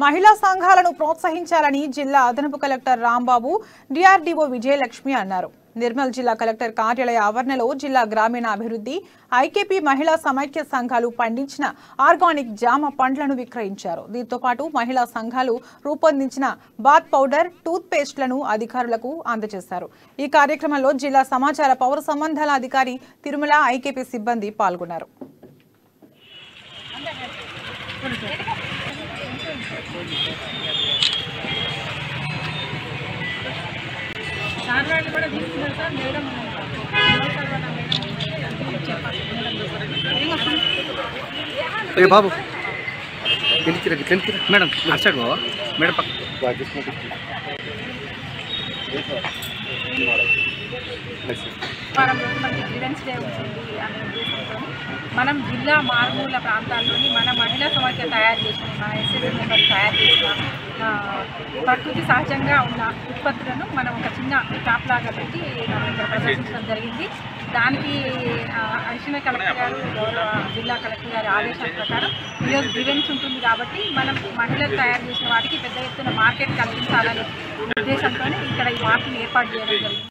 మహిళా సంఘాలను ప్రోత్సహించాలని జిల్లా అదనపు కలెక్టర్ రాంబాబు డిఆర్డీఓ విజయలక్ష్మి అన్నారు. నిర్మల్ జిల్లా కలెక్టర్ కార్యాలయ ఆవరణలో జిల్లా గ్రామీణాభివృద్ధి ఐకేపీ మహిళా సమైక్య సంఘాలు పండించిన ఆర్గానిక్ జామ పండ్లను విక్రయించారు. దీంతో పాటు మహిళా సంఘాలు రూపొందించిన బాత్ పౌడర్, టూత్ పేస్ట్లను అధికారులకు అందజేశారు. ఈ కార్యక్రమంలో జిల్లా సమాచార పౌర సంబంధాల అధికారి తిరుమల, ఐకేపీ సిబ్బంది పాల్గొన్నారు. బాబు మేడం అచ్చాడు బాబా మేడం మనం జిల్లా మారుమూల ప్రాంతాల్లోని మన మహిళా సమాఖ్య తయారు చేసిన మన ఎస్ఎస్సీ మెంబర్లు తయారు చేసిన ప్రకృతి సహజంగా ఉన్న ఉత్పత్తులను మనం ఒక చిన్న షాప్ లాగా పెట్టి మనం ఇక్కడ ప్రదర్శించడం జరిగింది. దానికి అడిషనల్ కలెక్టర్ గారు, జిల్లా కలెక్టర్ గారి ఆదేశాల ప్రకారం ఈరోజు ఈవెంట్స్ ఉంటుంది కాబట్టి మనం మహిళలు తయారు చేసిన వాటికి పెద్ద ఎత్తున మార్కెట్ కల్పించాలనే ఉద్దేశంతో ఇక్కడ ఈ మార్కెట్ని ఏర్పాటు చేయడం జరిగింది.